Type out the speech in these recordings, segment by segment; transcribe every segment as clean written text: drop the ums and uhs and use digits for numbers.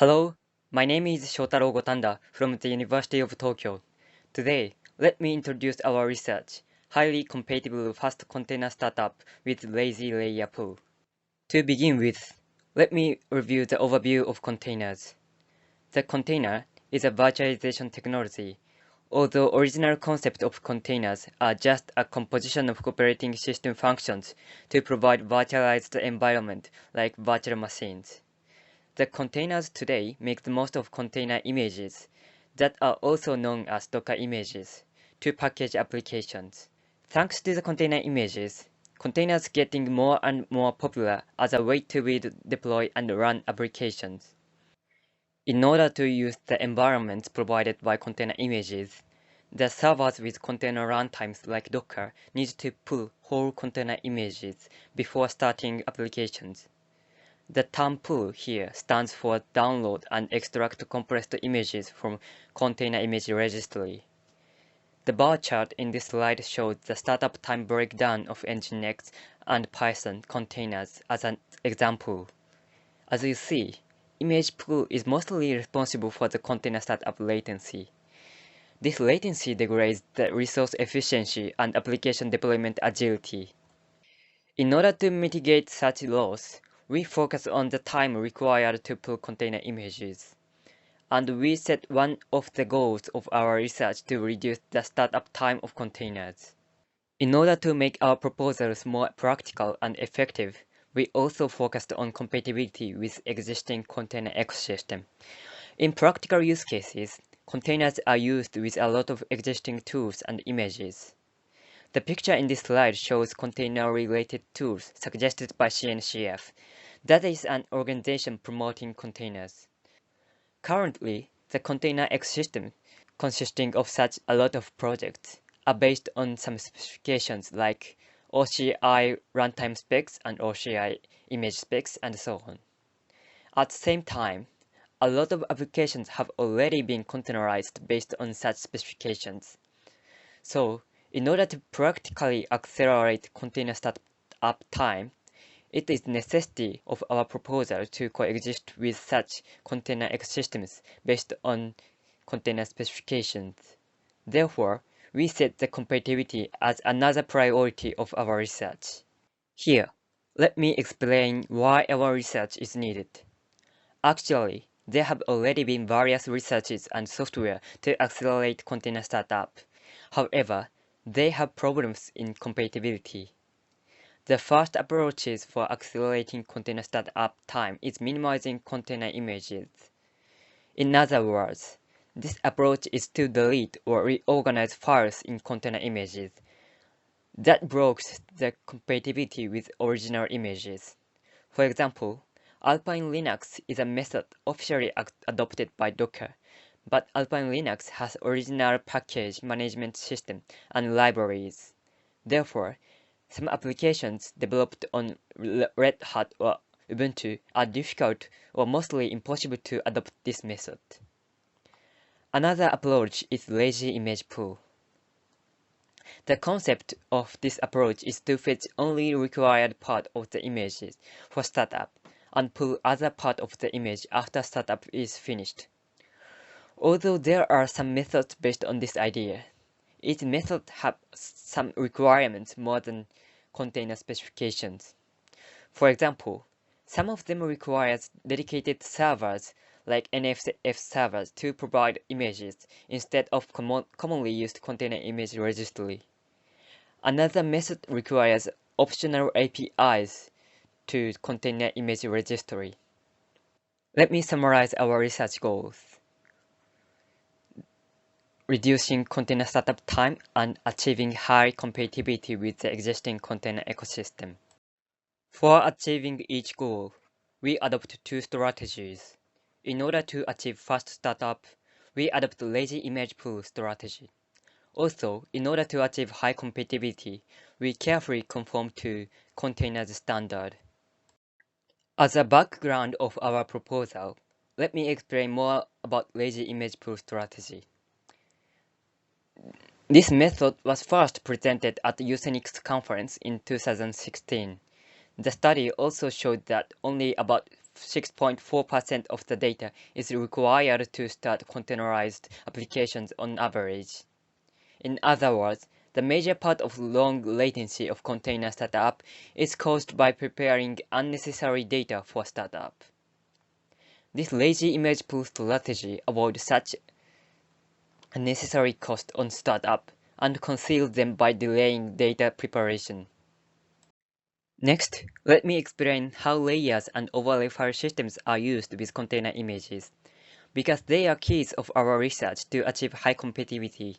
Hello, my name is Shotaro Gotanda from the University of Tokyo. Today, let me introduce our research, highly compatible fast container startup with lazy layer pool. To begin with, let me review the overview of containers. The container is a virtualization technology, although original concept of containers are just a composition of operating system functions to provide virtualized environment like virtual machines. The containers today make the most of container images that are also known as Docker images to package applications. Thanks to the container images, containers getting more and more popular as a way to build, deploy, and run applications. In order to use the environments provided by container images, the servers with container runtimes like Docker need to pull whole container images before starting applications. The term pull here stands for download and extract compressed images from container image registry. The bar chart in this slide shows the startup time breakdown of Nginx and Python containers as an example. As you see, image pull is mostly responsible for the container startup latency. This latency degrades the resource efficiency and application deployment agility. In order to mitigate such loss, we focus on the time required to pull container images. And we set one of the goals of our research to reduce the startup time of containers. In order to make our proposals more practical and effective, we also focused on compatibility with existing container ecosystem. In practical use cases, containers are used with a lot of existing tools and images. The picture in this slide shows container-related tools suggested by CNCF. That is an organization promoting containers. Currently, the container ecosystem, consisting of such a lot of projects, are based on some specifications like OCI runtime specs and OCI image specs and so on. At the same time, a lot of applications have already been containerized based on such specifications. So, in order to practically accelerate container startup time, it is necessity of our proposal to coexist with such container ecosystems based on container specifications. Therefore, we set the compatibility as another priority of our research. Here, let me explain why our research is needed. Actually, there have already been various researches and software to accelerate container startup. However, they have problems in compatibility. The first approaches for accelerating container startup time is minimizing container images. In other words, this approach is to delete or reorganize files in container images. That blocks the compatibility with original images. For example, Alpine Linux is a method officially adopted by Docker, but Alpine Linux has original package management system and libraries. Therefore, some applications developed on Red Hat or Ubuntu are difficult or mostly impossible to adopt this method. Another approach is lazy image pool. The concept of this approach is to fetch only required part of the images for startup and pull other part of the image after startup is finished. Although there are some methods based on this idea, each method has some requirements more than container specifications. For example, some of them require dedicated servers like NFF servers to provide images instead of commonly used container image registry. Another method requires optional APIs to container image registry. Let me summarize our research goals: reducing container startup time and achieving high compatibility with the existing container ecosystem. For achieving each goal, we adopt two strategies. In order to achieve fast startup, we adopt the lazy image pool strategy. Also, in order to achieve high compatibility, we carefully conform to containers standard. As a background of our proposal, let me explain more about lazy image pool strategy. This method was first presented at the Usenix conference in 2016. The study also showed that only about 6.4% of the data is required to start containerized applications on average. In other words, the major part of long latency of container startup is caused by preparing unnecessary data for startup. This lazy image pool strategy avoids such unnecessary cost on startup and conceals them by delaying data preparation. Next, let me explain how layers and overlay file systems are used with container images, because they are keys of our research to achieve high compatibility.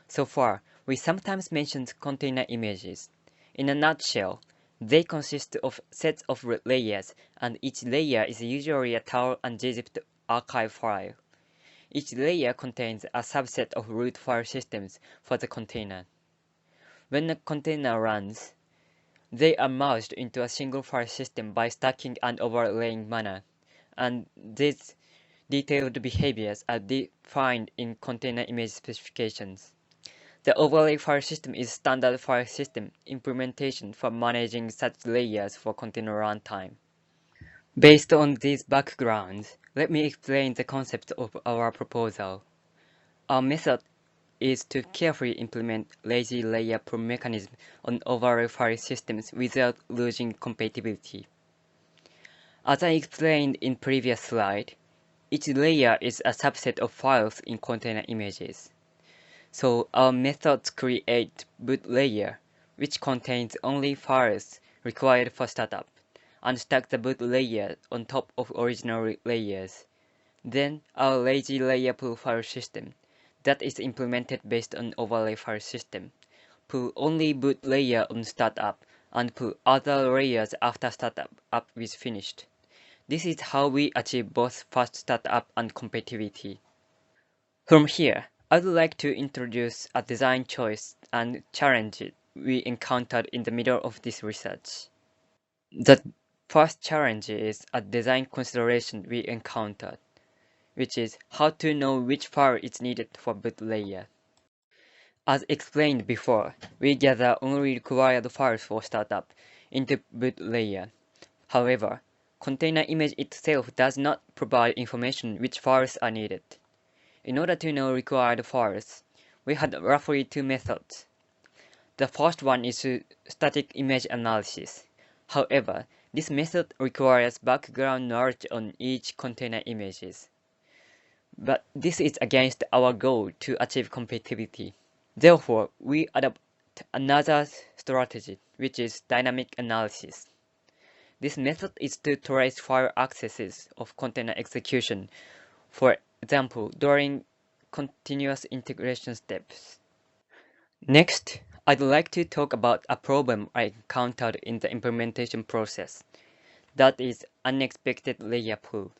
So far, we sometimes mentioned container images. In a nutshell, they consist of sets of layers, and each layer is usually a tar and gzip archive file. Each layer contains a subset of root file systems for the container. When a container runs, they are merged into a single file system by stacking and overlaying manner, and these detailed behaviors are defined in container image specifications. The overlay file system is standard file system implementation for managing such layers for container runtime. Based on these backgrounds, let me explain the concept of our proposal. Our method is to carefully implement lazy layer pool mechanism on overlay file systems without losing compatibility. As I explained in previous slide, each layer is a subset of files in container images. So our methods create boot layer, which contains only files required for startup, and stack the boot layer on top of original layers. Then our lazy layer pool file system, that is implemented based on overlay file system, pull only boot layer on startup and pull other layers after startup is finished. This is how we achieve both fast startup and compatibility. From here, I would like to introduce a design choice and challenge we encountered in the middle of this research. The first challenge is a design consideration we encountered, which is how to know which file is needed for boot layer. As explained before, we gather only required files for startup into boot layer. However, container image itself does not provide information which files are needed. In order to know required files, we had roughly two methods. The first one is static image analysis. However, this method requires background knowledge on each container images. But this is against our goal to achieve compatibility. Therefore, we adopt another strategy, which is dynamic analysis. This method is to trace file accesses of container execution, for example, during continuous integration steps. Next, I'd like to talk about a problem I encountered in the implementation process, that is unexpected layer pool.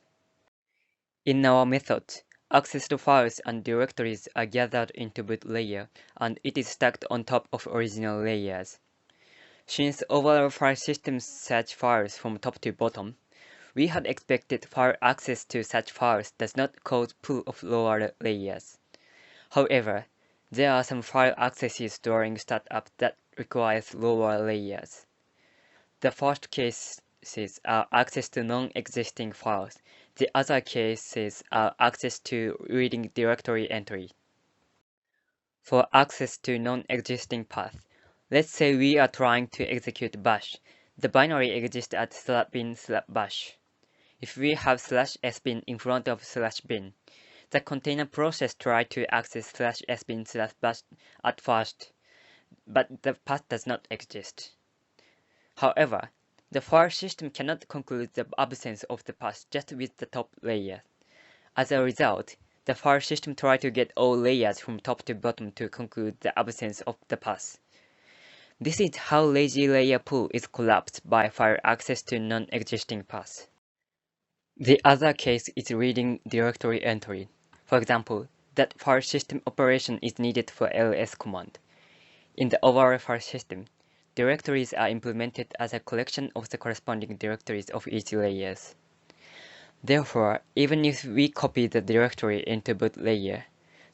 In our method, access to files and directories are gathered into boot layer, and it is stacked on top of original layers. Since overall file systems search files from top to bottom, we had expected file access to such files does not cause pool of lower layers. However, there are some file accesses during startup that requires lower layers. The first cases are access to non-existing files. The other cases are access to reading directory entry. For access to non-existing path, let's say we are trying to execute bash. The binary exists at /bin/bash. If we have /sbin in front of /bin, the container process tries to access /sbin/bash at first, but the path does not exist. However, the file system cannot conclude the absence of the path just with the top layer. As a result, the file system tries to get all layers from top to bottom to conclude the absence of the path. This is how lazy layer pool is collapsed by file access to non-existing paths. The other case is reading directory entry. For example, that file system operation is needed for ls command. In the overall file system, directories are implemented as a collection of the corresponding directories of each layers. Therefore, even if we copy the directory into boot layer,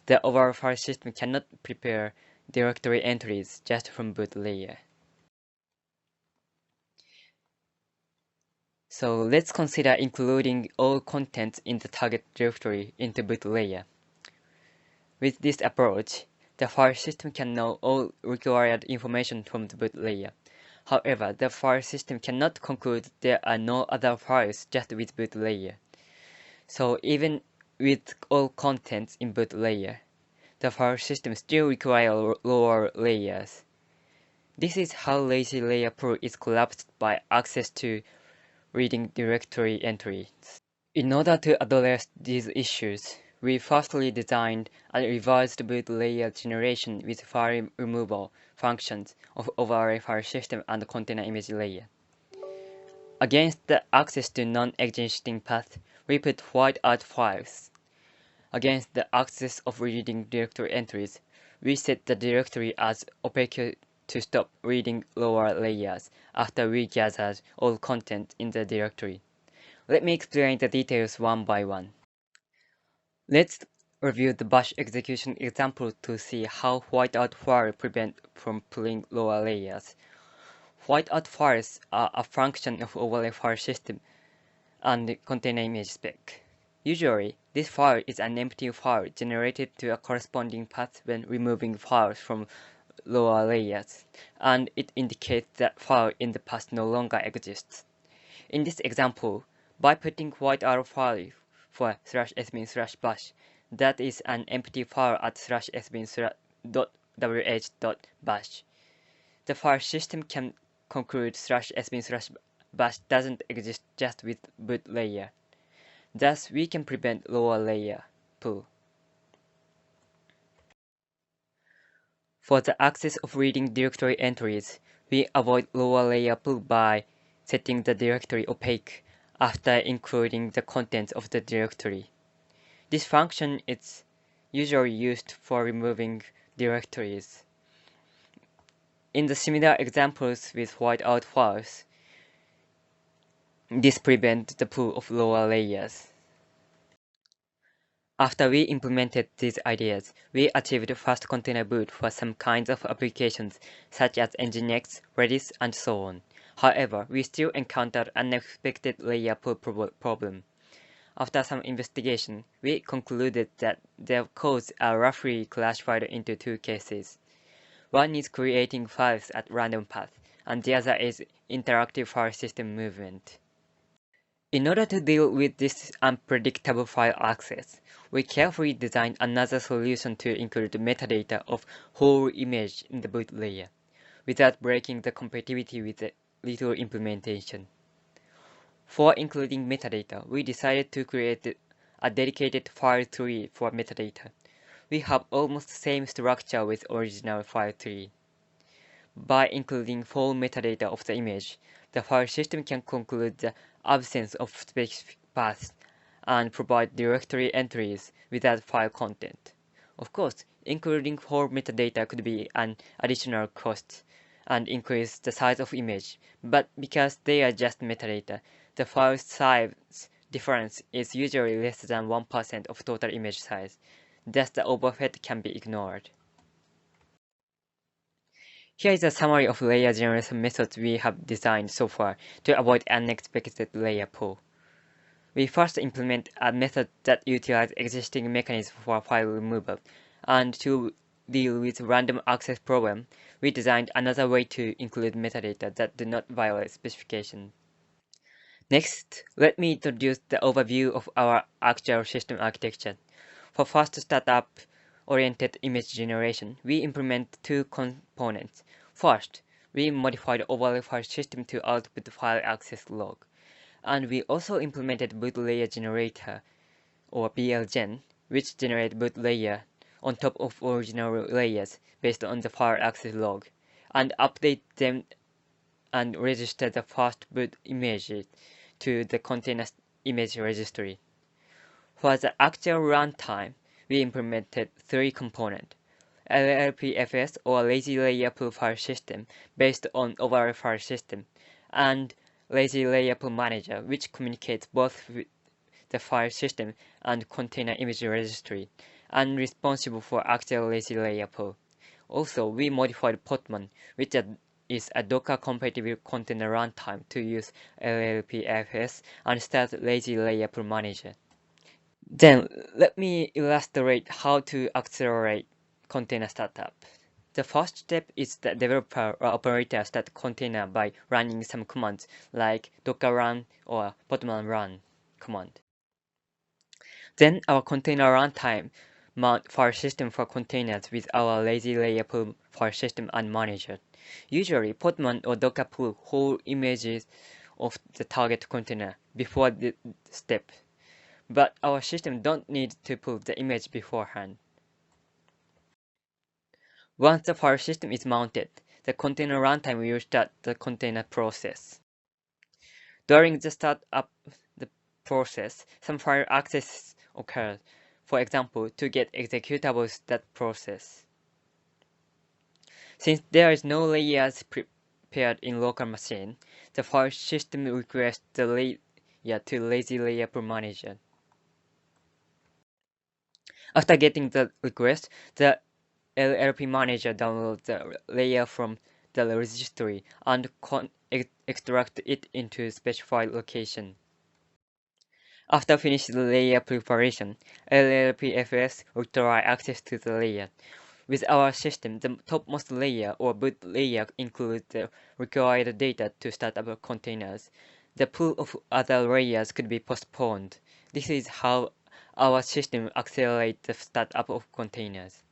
the overall file system cannot prepare directory entries just from boot layer. So let's consider including all contents in the target directory into boot layer. With this approach, the file system can know all required information from the boot layer. However, the file system cannot conclude there are no other files just with boot layer. So even with all contents in boot layer, the file system still requires lower layers. This is how lazy layer pool is collapsed by access to reading directory entries. In order to address these issues, we firstly designed and revised boot layer generation with file removal functions of overlay file system and container image layer. Against the access to non-existing path, we put whiteout files. Against the access of reading directory entries, we set the directory as opaque to stop reading lower layers after we gathered all content in the directory. Let me explain the details one by one. Let's review the bash execution example to see how whiteout files prevent from pulling lower layers. Whiteout files are a function of overlay file system and container image spec. Usually, this file is an empty file generated to a corresponding path when removing files from lower layers, and it indicates that file in the path no longer exists. In this example, by putting whiteout file for /sbin/bash, that is an empty file at /sbin.wh.bash, the file system can conclude /sbin/bash doesn't exist just with boot layer. Thus, we can prevent lower layer pull. For the access of reading directory entries, we avoid lower layer pull by setting the directory opaque after including the contents of the directory. This function is usually used for removing directories. In the similar examples with whiteout files, this prevents the pull of lower layers. After we implemented these ideas, we achieved fast container boot for some kinds of applications such as Nginx, Redis, and so on. However, we still encountered unexpected layer pull problem. After some investigation, we concluded that their codes are roughly classified into two cases. One is creating files at random path, and the other is interactive file system movement. In order to deal with this unpredictable file access, we carefully designed another solution to include metadata of whole image in the boot layer, without breaking the compatibility with the little implementation. For including metadata, we decided to create a dedicated file tree for metadata. We have almost the same structure with original file tree. By including full metadata of the image, the file system can conclude the absence of specific paths and provide directory entries without file content. Of course, including full metadata could be an additional cost and increase the size of image, but because they are just metadata, the file size difference is usually less than 1% of total image size. Thus, the overhead can be ignored. Here is a summary of layer generation methods we have designed so far to avoid unexpected layer pull. We first implement a method that utilizes existing mechanisms for file removal, and to deal with random access problem, we designed another way to include metadata that do not violate specification. Next, let me introduce the overview of our actual system architecture. For fast startup-oriented image generation, we implement two components. First, we modified overlay file system to output file access log. And we also implemented boot layer generator, or BLGen, which generate boot layer on top of original layers based on the file access log, and update them and register the first boot images to the container image registry. For the actual runtime, we implemented three components: LLPFS, or Lazy Layer Pool file system, based on overlay file system, and Lazy Layer Pool Manager, which communicates both with the file system and container image registry, and responsible for actual Lazy Layer Pool. Also, we modified Postman, which is a Docker-compatible container runtime to use LLPFS and start lazy layer pool manager. Then let me illustrate how to accelerate container startup. The first step is the developer or operator start container by running some commands like docker run or podman run command. Then our container runtime mount file system for containers with our lazy layer pool file system and manager. Usually podman or docker pull whole images of the target container before the step. But our system don't need to pull the image beforehand. Once the file system is mounted, the container runtime will start the container process. During the startup the process, some file access occurs. For example, to get executables that process. Since there is no layers prepared in local machine, the file system requests the layer to lazy layer pool manager. After getting the request, the LLP manager downloads the layer from the registry and extract it into specified location. After finishing the layer preparation, LLPFS will try access to the layer. With our system, the topmost layer or boot layer includes the required data to start up containers. The pool of other layers could be postponed. This is how our system accelerates the startup of containers.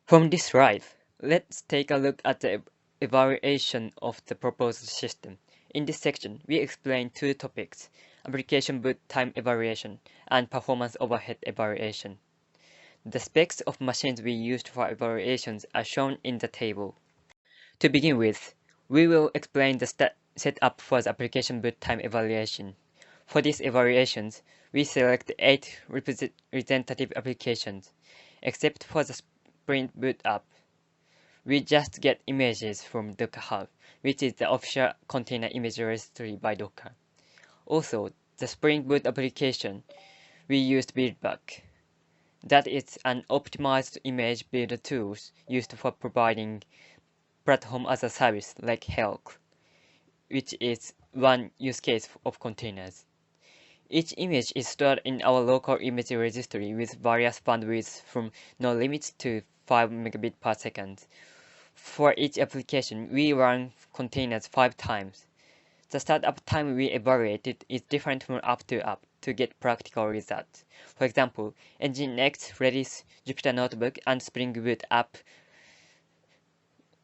From this slide, let's take a look at the evaluation of the proposed system. In this section, we explain two topics: application boot time evaluation and performance overhead evaluation. The specs of machines we used for evaluations are shown in the table. To begin with, we will explain the setup for the application boot time evaluation. For these evaluations, we select 8 representative applications, except for the Sprint Boot app. We just get images from Docker Hub, which is the official container image registry by Docker. Also, the Spring Boot application, we used Buildback. That is an optimized image builder tool used for providing platform as a service like Helk, which is one use case of containers. Each image is stored in our local image registry with various bandwidths from no limits to 5 megabit per second. For each application, we run containers 5 times. The startup time we evaluated is different from app to get practical results. For example, Nginx, Redis, Jupyter Notebook, and Spring Boot app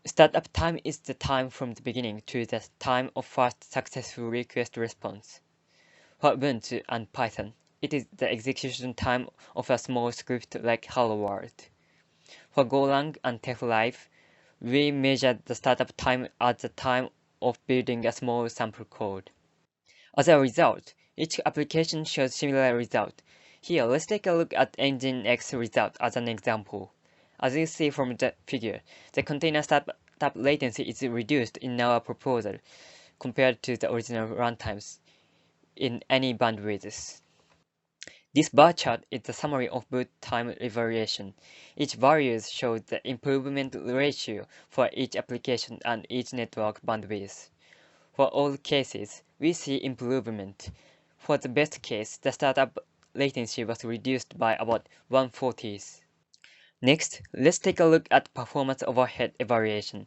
startup time is the time from the beginning to the time of first successful request response. For Ubuntu and Python, it is the execution time of a small script like Hello World. For Golang and TechLive, we measure the startup time at the time of building a small sample code. As a result, each application shows similar result. Here, let's take a look at Nginx result as an example. As you see from the figure, the container startup latency is reduced in our proposal compared to the original runtimes in any bandwidths. This bar chart is the summary of boot time evaluation. Each value shows the improvement ratio for each application and each network bandwidth. For all cases, we see improvement. For the best case, the startup latency was reduced by about 1/40. Next, let's take a look at performance overhead evaluation.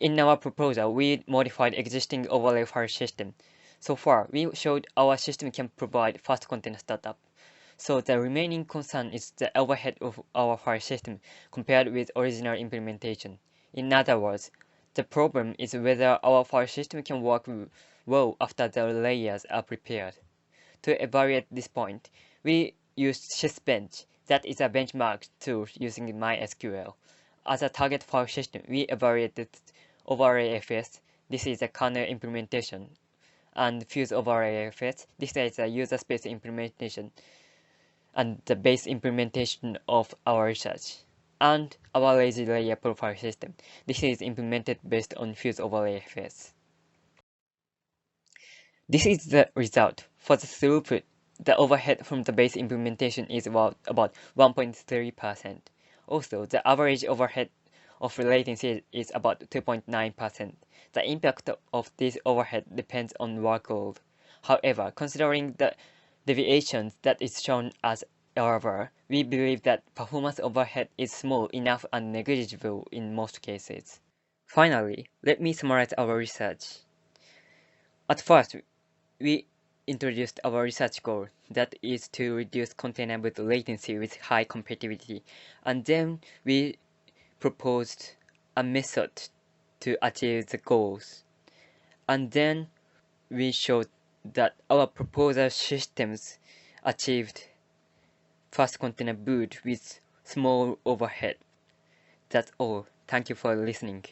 In our proposal, we modified existing overlay file system. So far, we showed our system can provide fast container startup. So the remaining concern is the overhead of our file system compared with original implementation. In other words, the problem is whether our file system can work well after the layers are prepared. To evaluate this point, we used SysBench, that is a benchmark tool using MySQL. As a target file system, we evaluated OverlayFS, this is a kernel implementation, and Fuse OverlayFS, this is a user space implementation, and the base implementation of our research. And our lazy layer profile system. This is implemented based on Fuse OverlayFS. This is the result. For the throughput, the overhead from the base implementation is about 1.3%. Also, the average overhead of latency is about 2.9%. The impact of this overhead depends on workload. However, considering the deviations that is shown as error, we believe that performance overhead is small enough and negligible in most cases. Finally, let me summarize our research. At first, we introduced our research goal, that is to reduce container with latency with high compatibility, and then we proposed a method to achieve the goals. And then we showed that our proposal systems achieved fast container boot with small overhead. That's all. Thank you for listening.